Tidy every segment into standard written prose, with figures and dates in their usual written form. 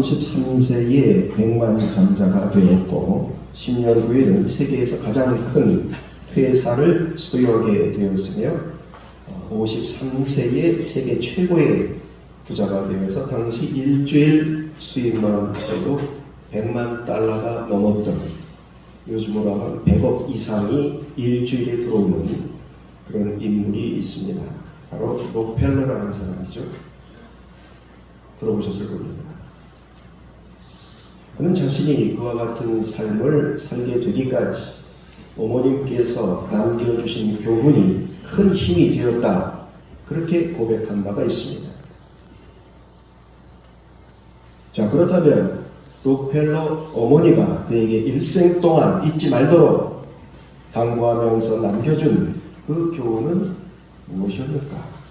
33세에 100만 강자가 되었고 10년 후에는 세계에서 가장 큰 회사를 소유하게 되었으며 53세에 세계 최고의 부자가 되어서 당시 일주일 수입만 해도 100만 달러가 넘었던, 요즘으로 하면 100억 이상이 일주일에 들어오는 그런 인물이 있습니다. 바로 록펠러라는 사람이죠. 들어보셨을 겁니다. 그는 자신이 그와 같은 삶을 살게 되기까지 어머님께서 남겨주신 교훈이 큰 힘이 되었다, 그렇게 고백한 바가 있습니다. 자, 그렇다면 록펠러 어머니가 그에게 일생 동안 잊지 말도록 당부하면서 남겨준 그 교훈은 무엇이었을까?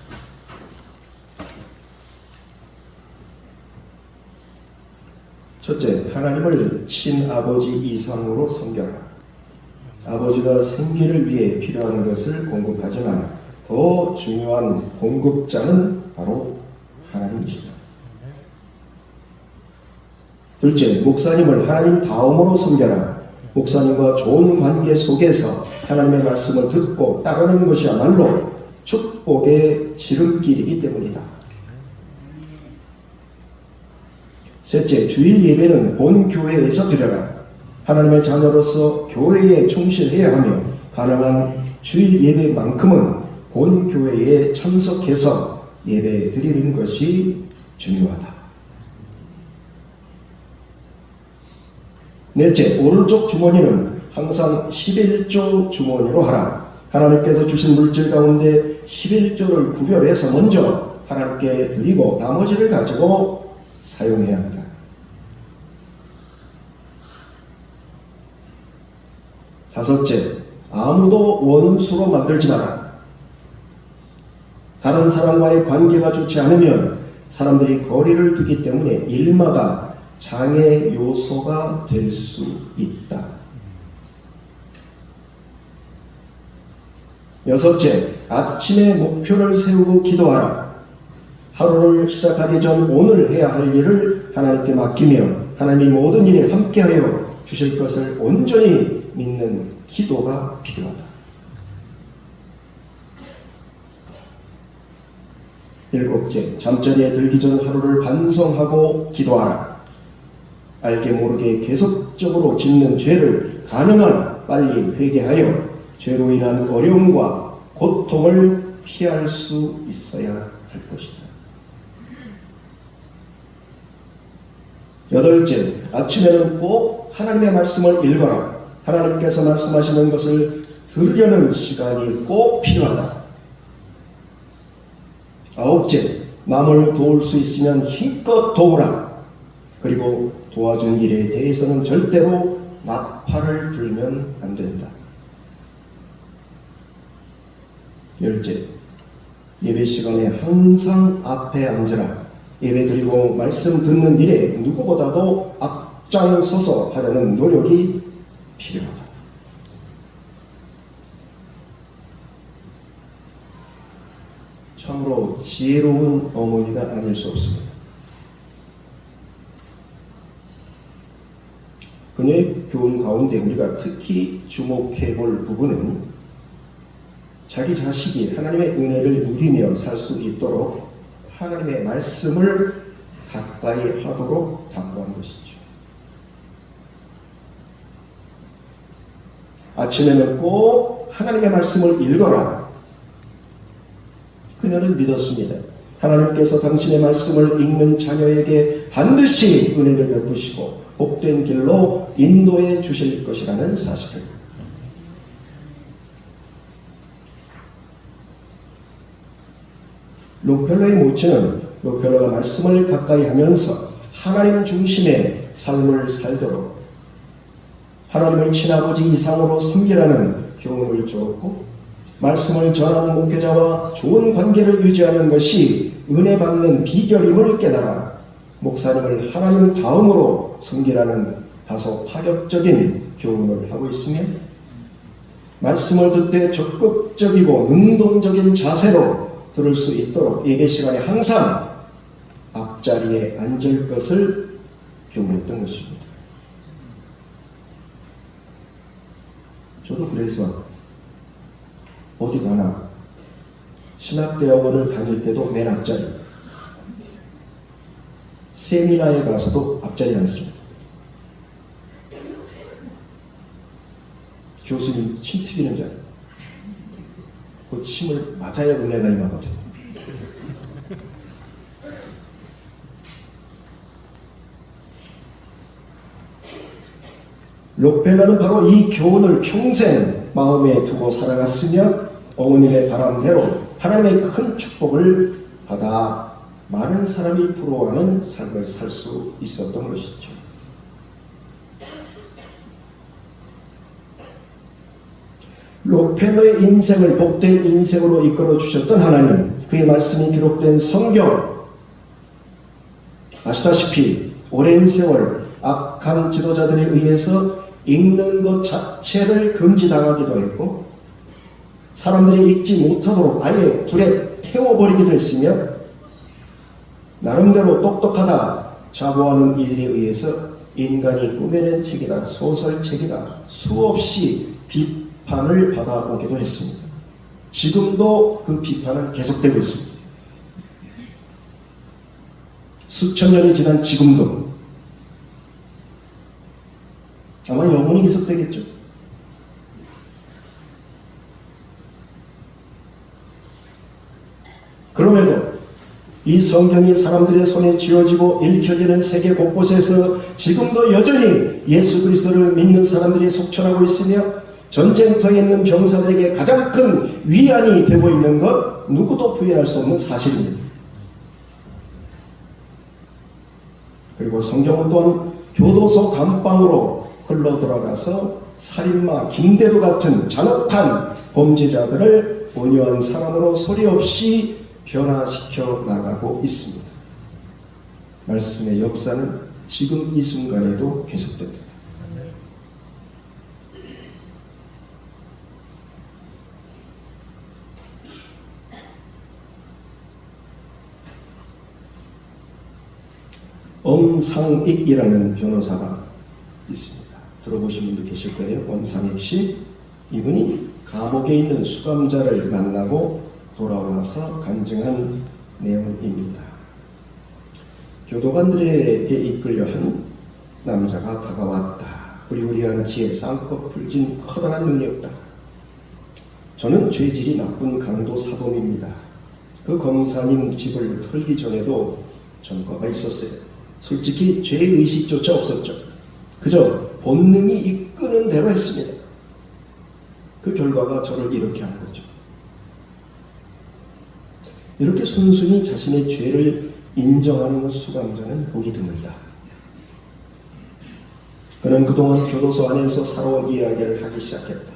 첫째, 하나님을 친아버지 이상으로 섬겨라. 아버지가 생계를 위해 필요한 것을 공급하지만 더 중요한 공급자는 바로 하나님이시다. 둘째, 목사님을 하나님 다음으로 섬겨라. 목사님과 좋은 관계 속에서 하나님의 말씀을 듣고 따르는 것이야말로 축복의 지름길이기 때문이다. 셋째, 주일 예배는 본 교회에서 드려라. 하나님의 자녀로서 교회에 충실해야 하며 가능한 주일 예배만큼은 본 교회에 참석해서 예배 드리는 것이 중요하다. 넷째, 오른쪽 주머니는 항상 11조 주머니로 하라. 하나님께서 주신 물질 가운데 11조를 구별해서 먼저 하나님께 드리고 나머지를 가지고 사용해야 한다. 다섯째, 아무도 원수로 만들지 마라. 다른 사람과의 관계가 좋지 않으면 사람들이 거리를 두기 때문에 일마다 장애 요소가 될 수 있다. 여섯째, 아침에 목표를 세우고 기도하라. 하루를 시작하기 전 오늘 해야 할 일을 하나님께 맡기며 하나님이 모든 일에 함께하여 주실 것을 온전히 믿는 기도가 필요하다. 일곱째, 잠자리에 들기 전 하루를 반성하고 기도하라. 알게 모르게 계속적으로 짓는 죄를 가능한 빨리 회개하여 죄로 인한 어려움과 고통을 피할 수 있어야 할 것이다. 여덟째, 아침에는 꼭 하나님의 말씀을 읽어라. 하나님께서 말씀하시는 것을 들으려는 시간이 꼭 필요하다. 아홉째, 남을 도울 수 있으면 힘껏 도우라. 그리고 도와준 일에 대해서는 절대로 나팔을 들면 안 된다. 열째, 예배 시간에 항상 앞에 앉으라. 예배 드리고 말씀 듣는 일에 누구보다도 앞장서서 하려는 노력이 필요하다. 참으로 지혜로운 어머니가 아닐 수 없습니다. 그녀의 교훈 가운데 우리가 특히 주목해 볼 부분은 자기 자식이 하나님의 은혜를 누리며 살 수 있도록 하나님의 말씀을 가까이 하도록 당부한 것이죠. 아침에는 꼭 하나님의 말씀을 읽어라. 그녀는 믿었습니다. 하나님께서 당신의 말씀을 읽는 자녀에게 반드시 은혜를 베푸시고 복된 길로 인도해 주실 것이라는 사실을. 록펠러의 모친은 록펠러가 말씀을 가까이 하면서 하나님 중심의 삶을 살도록 하나님을 친아버지 이상으로 섬기라는 교훈을 주었고, 말씀을 전하는 목회자와 좋은 관계를 유지하는 것이 은혜 받는 비결임을 깨달아 목사님을 하나님 다음으로 섬기라는 다소 파격적인 교훈을 하고 있으며, 말씀을 듣되 적극적이고 능동적인 자세로 들을 수 있도록 예배 시간에 항상 앞자리에 앉을 것을 교훈했던 것입니다. 저도 그래서 어디 가나 신학대학원을 다닐 때도 맨 앞자리, 세미나에 가서도 앞자리 앉습니다. 교수님 침 튀기는 자리, 그 침을 맞아야 은혜가 임하거든요. 록펠러는 바로 이 교훈을 평생 마음에 두고 살아갔으며 어머님의 바람대로 하나님의 큰 축복을 받아 많은 사람이 부러워하는 삶을 살 수 있었던 것이죠. 록펠러의 인생을 복된 인생으로 이끌어 주셨던 하나님, 그의 말씀이 기록된 성경, 아시다시피 오랜 세월 악한 지도자들에 의해서 읽는 것 자체를 금지당하기도 했고 사람들이 읽지 못하도록 아예 불에 태워버리기도 했으며 나름대로 똑똑하다 자부하는 이들에 의해서 인간이 꾸며낸 책이다, 소설책이다 수없이 비판을 받아오기도 했습니다. 지금도 그 비판은 계속되고 있습니다. 수천 년이 지난 지금도 아마 영원히 계속되겠죠. 그럼에도 이 성경이 사람들의 손에 쥐어지고 읽혀지는 세계 곳곳에서 지금도 여전히 예수 그리스도를 믿는 사람들이 속천하고 있으며 전쟁터에 있는 병사들에게 가장 큰 위안이 되고 있는 것 누구도 부인할 수 없는 사실입니다. 그리고 성경은 또한 교도소 감방으로 흘러들어가서 살인마 김대두 같은 잔혹한 범죄자들을 온유한 사람으로 소리 없이 변화시켜 나가고 있습니다. 말씀의 역사는 지금 이 순간에도 계속됩니다. 엄상익이라는 변호사가 있습니다. 들어보신 분도 계실 거예요. 엄상익 씨. 이분이 감옥에 있는 수감자를 만나고 돌아와서 간증한 내용입니다. 교도관들에게 이끌려 한 남자가 다가왔다. 부리부리한 키에 쌍꺼풀 진 커다란 눈이었다. 저는 죄질이 나쁜 강도 사범입니다. 그 검사님 집을 털기 전에도 전과가 있었어요. 솔직히 죄의식조차 없었죠. 그저 본능이 이끄는 대로 했습니다. 그 결과가 저를 이렇게 한 거죠. 이렇게 순순히 자신의 죄를 인정하는 수감자는 보기 드물다. 그는 그동안 교도소 안에서 살아온 이야기를 하기 시작했다.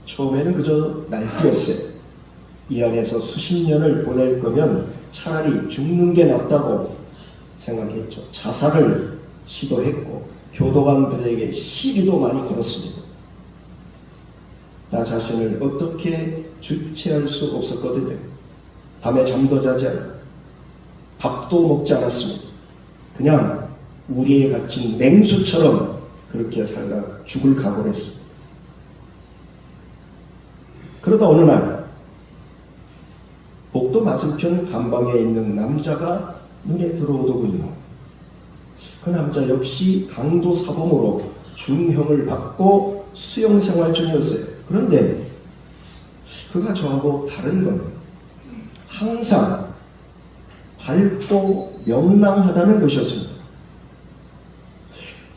처음에는 그저 날뛰었어요. 이 안에서 수십 년을 보낼 거면 차라리 죽는 게 낫다고 생각했죠. 자살을 시도했고 교도관들에게 시비도 많이 걸었습니다. 나 자신을 어떻게 주체할 수 없었거든요. 밤에 잠도 자지 않고 밥도 먹지 않았습니다. 그냥 우리에 갇힌 맹수처럼 그렇게 살다 죽을 각오를 했습니다. 그러다 어느 날 복도 맞은편 감방에 있는 남자가 눈에 들어오더군요. 그 남자 역시 강도 사범으로 중형을 받고 수용생활 중이었어요. 그런데 그가 저하고 다른 건 항상 밝고 명랑하다는 것이었습니다.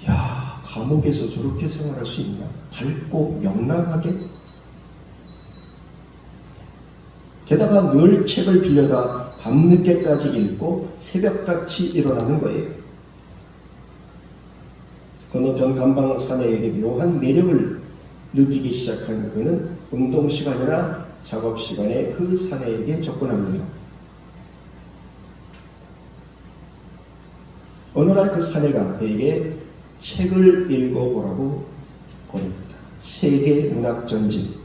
야, 감옥에서 저렇게 생활할 수 있나? 밝고 명랑하게? 게다가 늘 책을 빌려다 밤늦게까지 읽고 새벽같이 일어나는 거예요. 건너편 감방 사내에게 묘한 매력을 느끼기 시작한 그는 운동 시간이나 작업 시간에 그 사내에게 접근합니다. 어느 날 그 사내가 그에게 책을 읽어보라고 권합니다. 세계 문학 전집.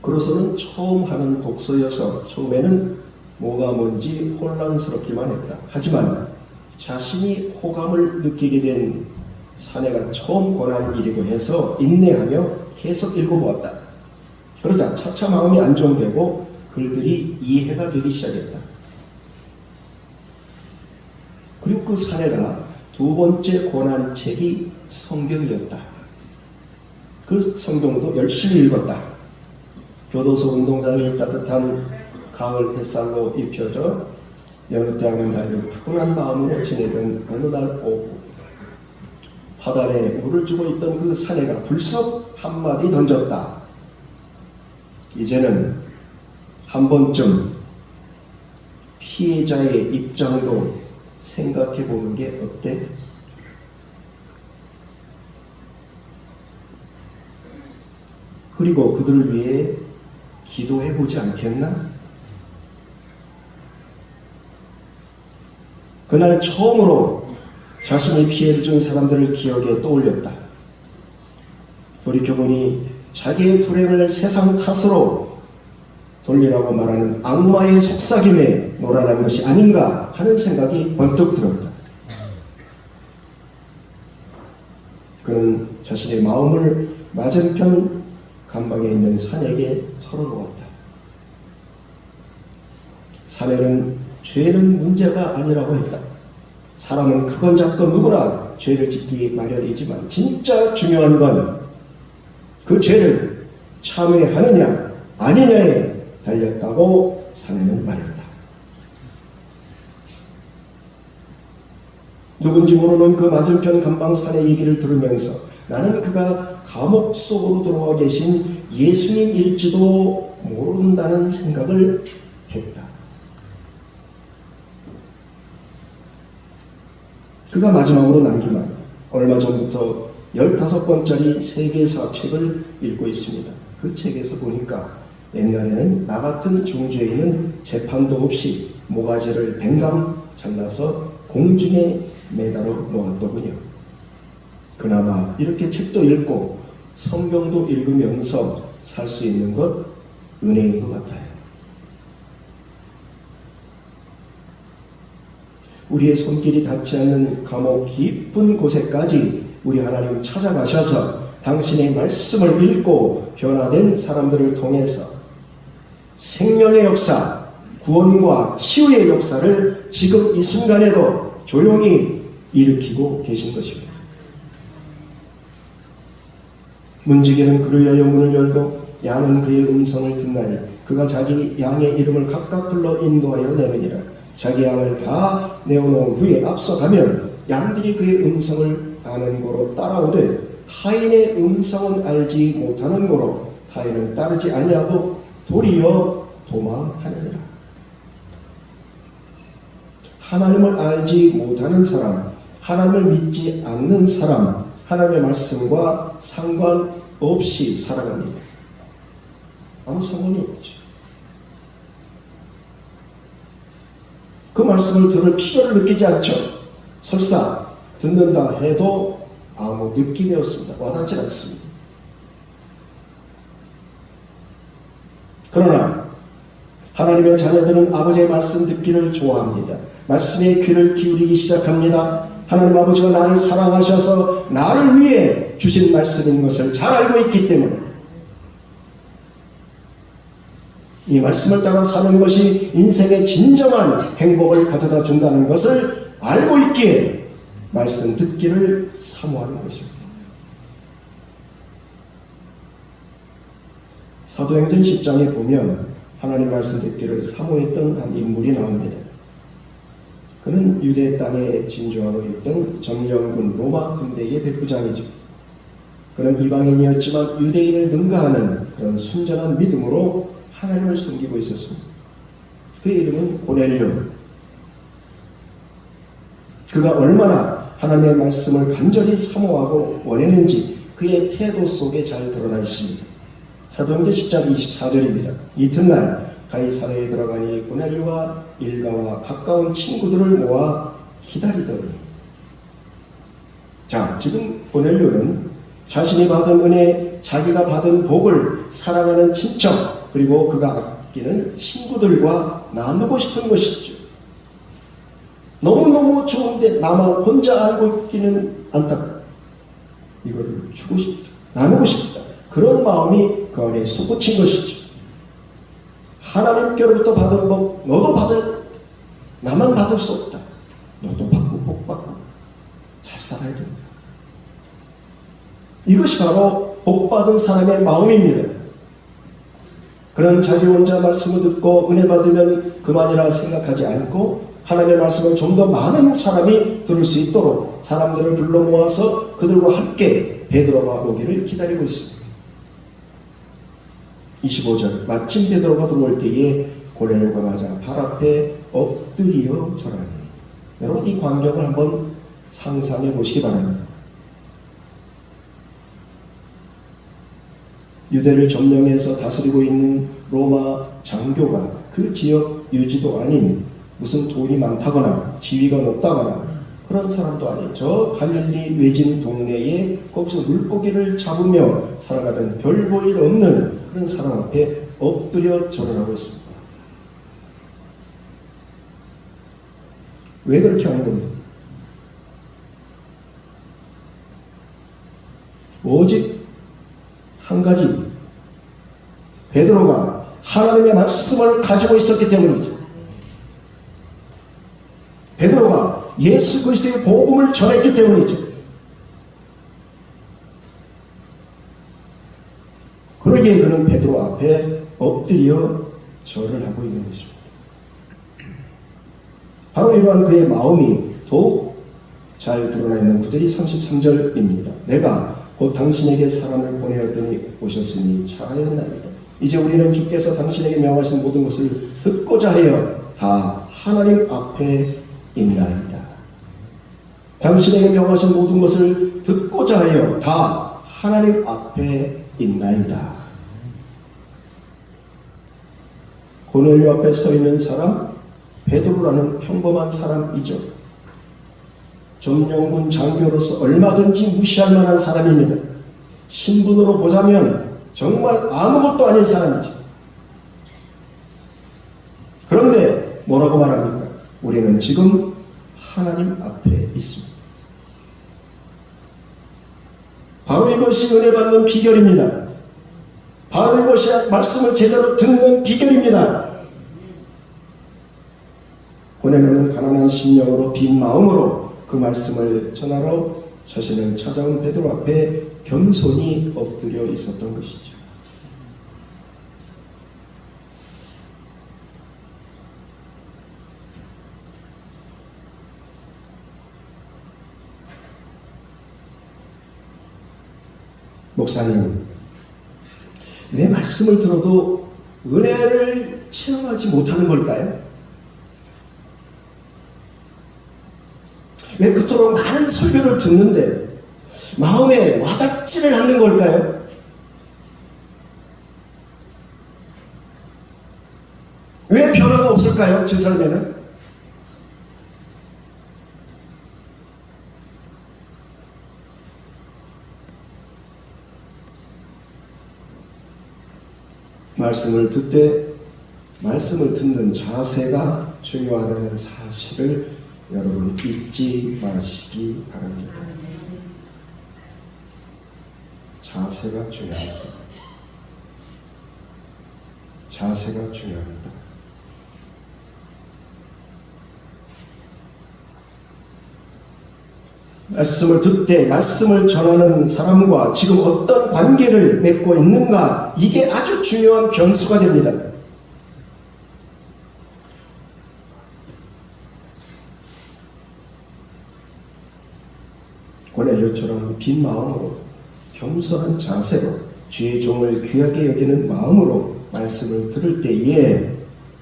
그로서는 처음 하는 독서여서 처음에는 뭐가 뭔지 혼란스럽기만 했다. 하지만 자신이 호감을 느끼게 된 사내가 처음 권한 일이고 해서 인내하며 계속 읽어보았다. 그러자 차차 마음이 안정되고 글들이 이해가 되기 시작했다. 그리고 그 사내가 두 번째 권한 책이 성경이었다. 그 성경도 열심히 읽었다. 교도소 운동장이 따뜻한 가을 햇살로 입혀져 여느 때 하는 달리 푸근한 마음으로 지내던 어느 날 오후 화단에 물을 주고 있던 그 사내가 불쑥 한마디 던졌다. 이제는 한 번쯤 피해자의 입장도 생각해 보는 게 어때? 그리고 그들을 위해 기도해 보지 않겠나? 그날 처음으로 자신이 피해를 준 사람들을 기억에 떠올렸다. 돌이켜보니 자기의 불행을 세상 탓으로 돌리라고 말하는 악마의 속삭임에 놀아난 것이 아닌가 하는 생각이 번뜩 들었다. 그는 자신의 마음을 맞은편 감방에 있는 사내에게 털어놓았다. 사내는 죄는 문제가 아니라고 했다. 사람은 크건 작건 누구나 죄를 짓기 마련이지만 진짜 중요한 건 그 죄를 참회하느냐 아니냐에 달렸다고 사내는 말했다. 누군지 모르는 그 맞은편 감방 사내 얘기를 들으면서 나는 그가 감옥 속으로 들어와 계신 예수님일지도 모른다는 생각을 했다. 그가 마지막으로 남긴 말, 얼마 전부터 15권짜리 세계사 책을 읽고 있습니다. 그 책에서 보니까 옛날에는 나 같은 중죄인은 재판도 없이 모가지를 댕감 잘라서 공중에 매달아 놓았더군요. 그나마 이렇게 책도 읽고 성경도 읽으면서 살 수 있는 것 은혜인 것 같아요. 우리의 손길이 닿지 않는 감옥 깊은 곳에까지 우리 하나님 찾아가셔서 당신의 말씀을 읽고 변화된 사람들을 통해서 생명의 역사, 구원과 치유의 역사를 지금 이 순간에도 조용히 일으키고 계신 것입니다. 문지기는 그를 위하여 문을 열고 양은 그의 음성을 듣나니 그가 자기 양의 이름을 각각 불러 인도하여 내느니라. 자기 양을 다 내어놓은 후에 앞서가면 양들이 그의 음성을 아는 고로 따라오되 타인의 음성은 알지 못하는 고로 타인을 따르지 아니하고 도리어 도망하느니라. 하나님을 알지 못하는 사람, 하나님을 믿지 않는 사람, 하나님의 말씀과 상관없이 살아갑니다. 아무 상관이 없죠. 그 말씀을 들을 필요를 느끼지 않죠. 설사 듣는다 해도 아무 느낌이 없습니다. 와닿지 않습니다. 그러나 하나님의 자녀들은 아버지의 말씀 듣기를 좋아합니다. 말씀에 귀를 기울이기 시작합니다. 하나님 아버지가 나를 사랑하셔서 나를 위해 주신 말씀인 것을 잘 알고 있기 때문에 이 말씀을 따라 사는 것이 인생의 진정한 행복을 가져다 준다는 것을 알고 있기에 말씀 듣기를 사모하는 것입니다. 사도행전 10장에 보면 하나님 말씀 듣기를 사모했던 한 인물이 나옵니다. 그는 유대 땅에 진주하고 있던 점령군 로마 군대의 백부장이죠. 그는 이방인이었지만 유대인을 능가하는 그런 순전한 믿음으로 하나님을 섬기고 있었습니다. 그의 이름은 고넬료. 그가 얼마나 하나님의 말씀을 간절히 사모하고 원했는지 그의 태도 속에 잘 드러나 있습니다. 사도행전 10장 24절입니다. 이튿날 가이사랴에 들어가니 고넬료와 일가와 가까운 친구들을 모아 기다리더니. 자, 지금 고넬료는 자신이 받은 은혜, 자기가 받은 복을 사랑하는 친척, 그리고 그가 아끼는 친구들과 나누고 싶은 것이죠. 너무너무 좋은데 나만 혼자 알고 있기는 안타깝다. 이거를 주고 싶다. 나누고 싶다. 그런 마음이 그 안에 솟구친 것이죠. 하나님께로부터 받은 복 너도 받아야 된다. 나만 받을 수 없다. 너도 받고 복 받고 잘 살아야 된다. 이것이 바로 복 받은 사람의 마음입니다. 그런 자기 혼자 말씀을 듣고 은혜 받으면 그만이라 생각하지 않고 하나님의 말씀을 좀 더 많은 사람이 들을 수 있도록 사람들을 불러 모아서 그들과 함께 베드로가 오기를 기다리고 있습니다. 25절 마침 베드로가 들어올 때에 고넬료가 맞아 발 앞에 엎드려 절하니. 여러분 이 광경을 한번 상상해 보시기 바랍니다. 유대를 점령해서 다스리고 있는 로마 장교가 그 지역 유지도 아닌 무슨 돈이 많다거나 지위가 높다거나 그런 사람도 아닌 저 갈릴리 외진 동네에 거기서 물고기를 잡으며 살아가던 별 볼 일 없는 그런 사람 앞에 엎드려 절을 하고 있습니다. 왜 그렇게 하는 겁니까? 오직 한 가지, 베드로가 하나님의 말씀을 가지고 있었기 때문이죠. 베드로가 예수 그리스도의 복음을 전했기 때문이죠. 그러기에 그는 베드로 앞에 엎드려 절을 하고 있는 것입니다. 바로 이러한 그의 마음이 더욱 잘 드러나 있는 구절이 33절입니다. 내가 곧 당신에게 사람을 보내었더니 오셨으니 잘하였나이다. 이제 우리는 주께서 당신에게 명하신 모든 것을 듣고자 하여 다 하나님 앞에 있나이다. 당신에게 명하신 모든 것을 듣고자 하여 다 하나님 앞에 있나이다. 고넬료 앞에 서 있는 사람 베드로라는 평범한 사람이죠. 점령군 장교로서 얼마든지 무시할 만한 사람입니다. 신분으로 보자면 정말 아무것도 아닌 사람이죠. 그런데 뭐라고 말합니까? 우리는 지금 하나님 앞에 있습니다. 바로 이것이 은혜 받는 비결입니다. 바로 이것이 말씀을 제대로 듣는 비결입니다. 고넬료는 가난한 심령으로 빈 마음으로 그 말씀을 전하러 자신을 찾아온 베드로 앞에 겸손히 엎드려 있었던 것이죠. 목사님, 왜 말씀을 들어도 은혜를 체험하지 못하는 걸까요? 왜 그토록 많은 설교를 듣는데 마음에 와닿지는 않는 걸까요? 왜 변화가 없을까요? 제 삶에는? 말씀을 듣는 자세가 중요하다는 사실을 여러분 잊지 마시기 바랍니다. 자세가 중요합니다. 자세가 중요합니다. 말씀을 듣되 말씀을 전하는 사람과 지금 어떤 관계를 맺고 있는가, 이게 아주 중요한 변수가 됩니다. 고넬료처럼 빈 마음으로 겸손한 자세로 주의 종을 귀하게 여기는 마음으로 말씀을 들을 때에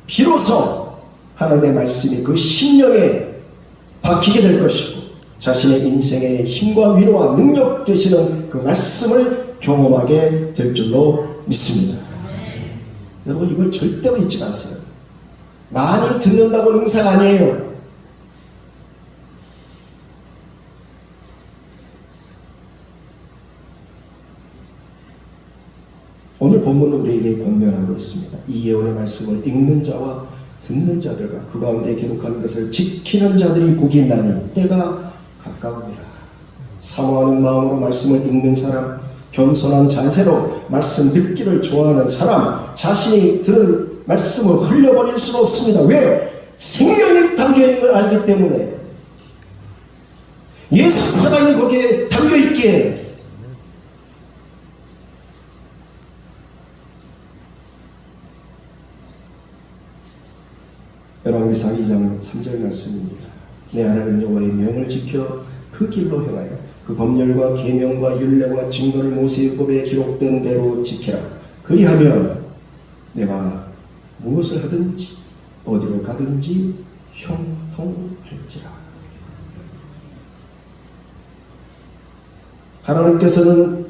비로소 하나님의 말씀이 그 심령에 박히게 될 것이고 자신의 인생의 힘과 위로와 능력 되시는 그 말씀을 경험하게 될 줄로 믿습니다. 여러분 이걸 절대로 잊지 마세요. 많이 듣는다고 능사가 아니에요. 오늘 본문은 우리에게 권면하고 있습니다. 이 예언의 말씀을 읽는 자와 듣는 자들과 그 가운데 기록한 것을 지키는 자들이 복이 있나니 때가 가까우니라. 사모하는 마음으로 말씀을 읽는 사람, 겸손한 자세로 말씀 듣기를 좋아하는 사람, 자신이 들은 말씀을 흘려버릴 수가 없습니다. 왜? 생명이 담겨있는 걸 알기 때문에. 예수 사랑이 거기에 담겨있기에. 열왕기상 2장 3절 말씀입니다. 내 하나님 여호와의 명을 지켜 그 길로 행하여 그 법률과 계명과 율례와 증거를 모세율법에 기록된 대로 지키라. 그리하면 내가 무엇을 하든지 어디로 가든지 형통할지라. 하나님께서는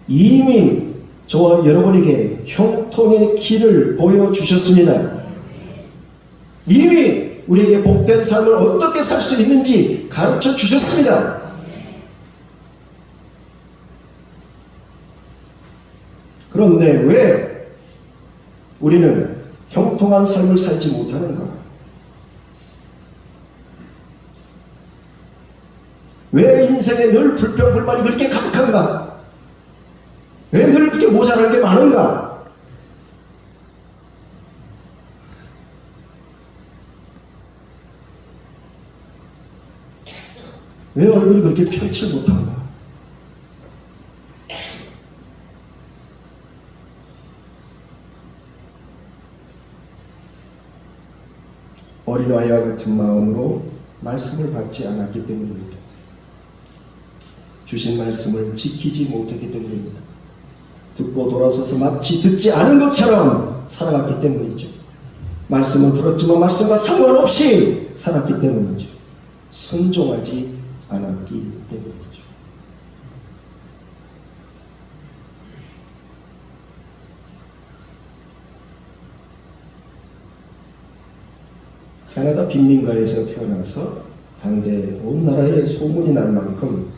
이미 저와 여러분에게 형통의 길을 보여주셨습니다. 이미 우리에게 복된 삶을 어떻게 살 수 있는지 가르쳐 주셨습니다. 그런데 왜 우리는 형통한 삶을 살지 못하는가? 왜 인생에 늘 불평불만이 그렇게 가득한가? 왜 늘 그렇게 모자란 게 많은가? 왜 얼굴이 그렇게 편치 못한가? 어린아이와 같은 마음으로 말씀을 받지 않았기 때문입니다. 주신 말씀을 지키지 못했기 때문입니다. 듣고 돌아서서 마치 듣지 않은 것처럼 살아갔기 때문이죠. 말씀은 들었지만 말씀과 상관없이 살았기 때문이죠. 순종하지 않았기 때문이죠. 캐나다 빈민가에서 태어나서 당대 온 나라에 소문이 날 만큼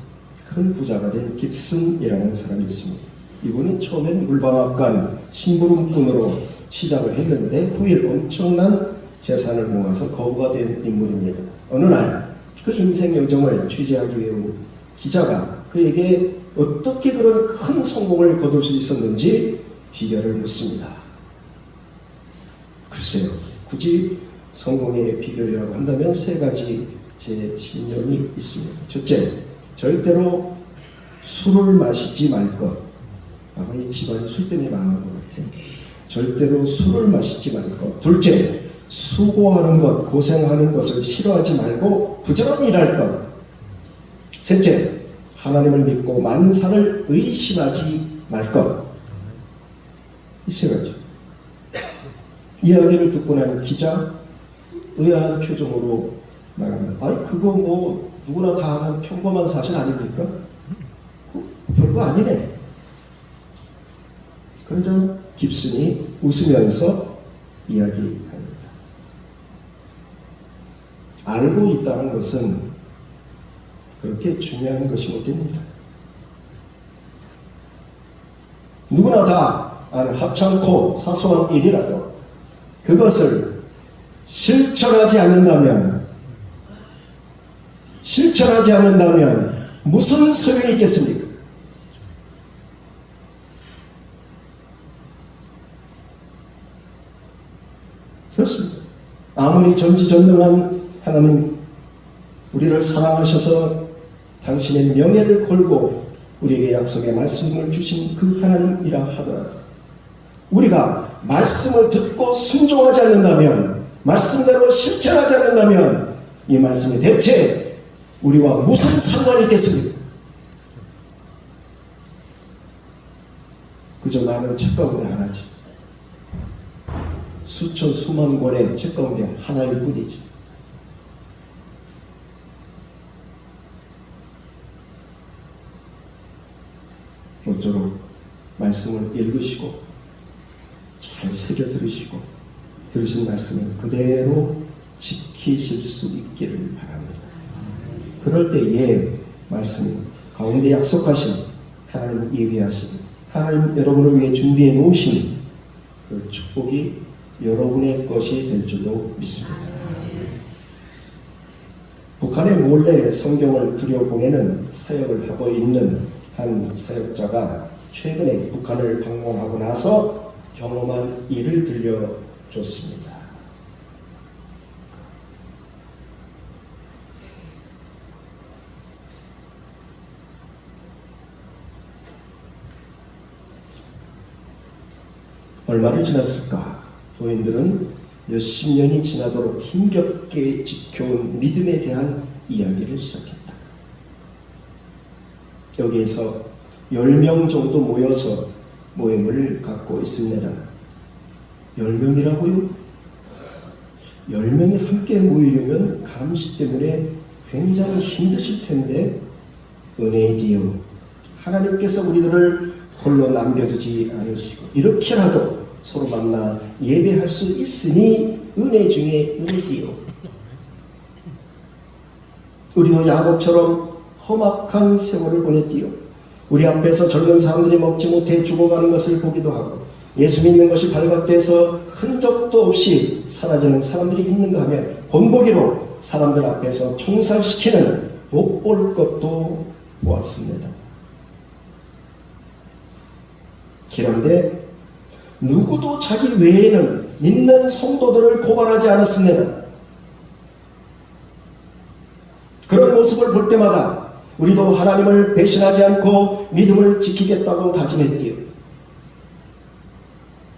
큰 부자가 된 깁슨이라는 사람이 있습니다. 이분은 처음엔 물방앗간 심부름꾼으로 시작을 했는데 후일 엄청난 재산을 모아서 거부가 된 인물입니다. 어느 날 그 인생 여정을 취재하기 위해 온 기자가 그에게 어떻게 그런 큰 성공을 거둘 수 있었는지 비결을 묻습니다. 글쎄요, 굳이 성공의 비결이라고 한다면 세 가지 제 신념이 있습니다. 첫째, 절대로 술을 마시지 말 것. 아마 이 집안이 술 때문에 망한 것 같아요. 절대로 술을 마시지 말 것. 둘째, 수고하는 것, 고생하는 것을 싫어하지 말고 부지런히 일할 것. 셋째, 하나님을 믿고 만사를 의심하지 말 것. 이 세 가지. 이야기를 듣고 난 기자, 의아한 표정으로 말합니다. 아니, 그거 뭐 누구나 다 아는 평범한 사실 아닙니까? 별거 아니네. 그러자 깁슨이 웃으면서 이야기합니다. 알고 있다는 것은 그렇게 중요한 것이 못 됩니다. 누구나 다 아는 하찮고 사소한 일이라도 그것을 실천하지 않는다면 무슨 소용이 있겠습니까? 그렇습니다. 아무리 전지전능한 하나님, 우리를 사랑하셔서 당신의 명예를 걸고 우리에게 약속의 말씀을 주신 그 하나님이라 하더라도 우리가 말씀을 듣고 순종하지 않는다면, 말씀대로 실천하지 않는다면 이 말씀이 대체 우리와 무슨 상관이 있겠습니까? 그저 많은 책 가운데 하나지. 수천 수만 권의 책 가운데 하나일 뿐이지. 모쪼록 말씀을 읽으시고 잘 새겨 들으시고 들으신 말씀을 그대로 지키실 수 있기를 바랍니다. 그럴 때에 말씀 가운데 약속하신 하나님 예비하신 하나님 여러분을 위해 준비해 놓으신 그 축복이 여러분의 것이 될 줄로 믿습니다. 북한에 몰래 성경을 들여보내는 사역을 하고 있는 한 사역자가 최근에 북한을 방문하고 나서 경험한 일을 들려줬습니다. 얼마를 지났을까? 교인들은 몇십 년이 지나도록 힘겹게 지켜온 믿음에 대한 이야기를 시작했다. 여기에서 10명 정도 모여서 모임을 갖고 있습니다. 10명이라고요? 10명이 함께 모이려면 감시 때문에 굉장히 힘드실 텐데 은혜이디요. 하나님께서 우리들을 홀로 남겨두지 않으시고 이렇게라도 서로 만나 예배할 수 있으니 은혜 중에 은혜디요. 우리도 야곱처럼 험악한 세월을 보냈디요. 우리 앞에서 젊은 사람들이 먹지 못해 죽어가는 것을 보기도 하고 예수 믿는 것이 발각돼서 흔적도 없이 사라지는 사람들이 있는가 하면 본보기로 사람들 앞에서 총살시키는 못 볼 것도 보았습니다. 그런데 누구도 자기 외에는 믿는 성도들을 고발하지 않았습니다. 그런 모습을 볼 때마다 우리도 하나님을 배신하지 않고 믿음을 지키겠다고 다짐했지요.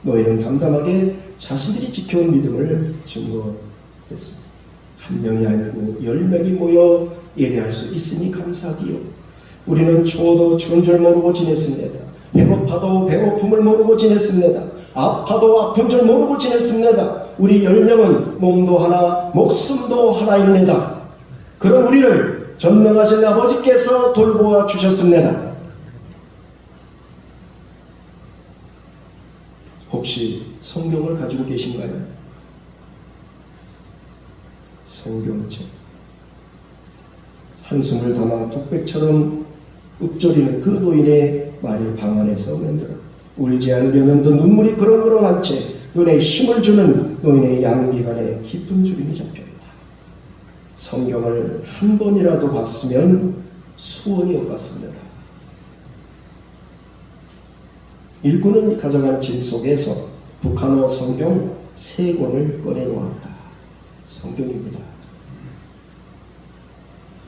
너희는 담담하게 자신들이 지켜온 믿음을 증거했습니다. 한 명이 아니고 10명이 모여 예배할 수 있으니 감사하디요. 우리는 추워도 추운 줄 모르고 지냈습니다. 배고파도 배고픔을 모르고 지냈습니다. 아파도 아픈 줄 모르고 지냈습니다. 우리 10명은 몸도 하나 목숨도 하나입니다. 그런 우리를 전능하신 아버지께서 돌보아 주셨습니다. 혹시 성경을 가지고 계신가요? 성경책. 한숨을 담아 독백처럼 읊조리는 그 노인의 말이 방 안에서 맴돌아 울지 않으려면 더 눈물이 그렁그렁한 채 눈에 힘을 주는 노인의 양미간에 깊은 주름이 잡혔다. 성경을 한 번이라도 봤으면 소원이 없었습니다. 일꾼은 가져간 짐 속에서 북한어 성경 3권을 꺼내놓았다. 성경입니다.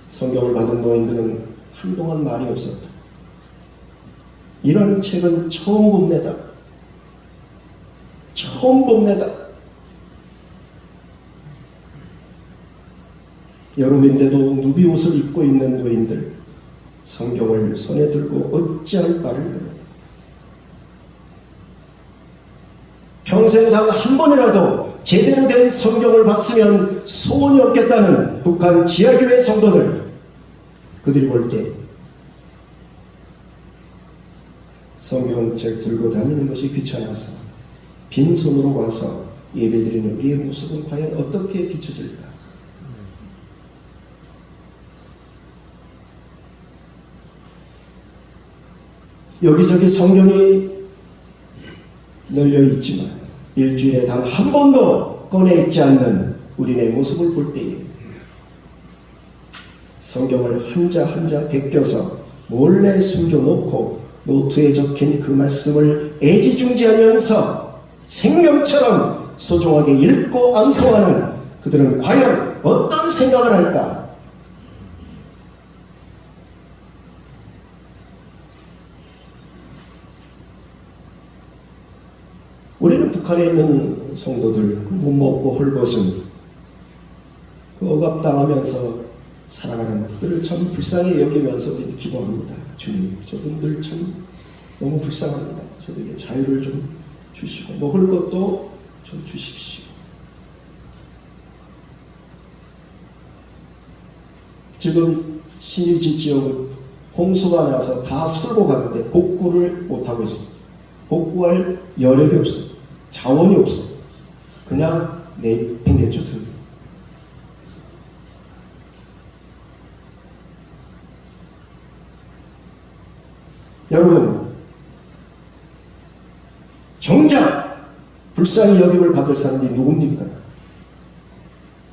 성경을 받은 노인들은 한동안 말이 없었다. 이런 책은 처음 봅니다. 처음 봅니다. 여름인데도 누비 옷을 입고 있는 노인들, 성경을 손에 들고 어찌할 바를 모르다. 평생 단 한 번이라도 제대로 된 성경을 봤으면 소원이 없겠다는 북한 지하교회 성도들, 그들이 볼 때 성경책 들고 다니는 것이 귀찮아서 빈손으로 와서 예배드리는 우리의 모습은 과연 어떻게 비춰질까? 여기저기 성경이 널려있지만 일주일에 단 한 번도 꺼내 읽지 않는 우리네 모습을 볼 때에 성경을 한자 한자 베껴서 몰래 숨겨놓고 노트에 적힌 그 말씀을 애지중지하면서 생명처럼 소중하게 읽고 암송하는 그들은 과연 어떤 생각을 할까? 우리는 북한에 있는 성도들, 그 못 먹고 헐벗은 그 억압당하면서 살아가는 그들을 참 불쌍히 여기면서 우리는 기도합니다. 주님, 저분들 참 너무 불쌍합니다. 저들에게 자유를 좀 주시고 먹을 것도 좀 주십시오. 지금 신의지 지역은 홍수가 나서 다 쓸고 가는데 복구를 못하고 있습니다. 복구할 여력이 없어요. 자원이 없어요. 그냥 내팽개쳐줍니다. 여러분, 정작 불쌍히 여김을 받을 사람이 누굽니까?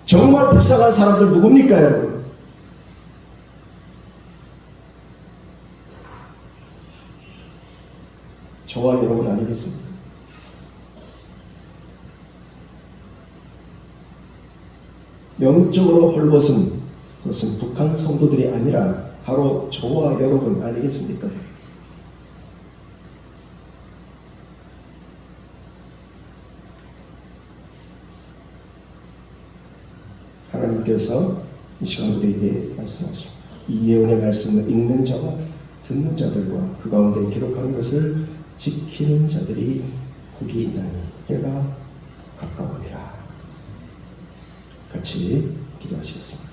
정말 불쌍한 사람들 누굽니까, 여러분? 저와 여러분 아니겠습니까? 영적으로 헐벗은 것은 북한 성도들이 아니라 바로 저와 여러분 아니겠습니까? 하나님께서 이 시간 우리에게 말씀하십니다. 이 예언의 말씀을 읽는 자와 듣는 자들과 그 가운데 기록하는 것을 지키는 자들이 복이 있나니 때가 가까우니라. 같이 기도하시겠습니다.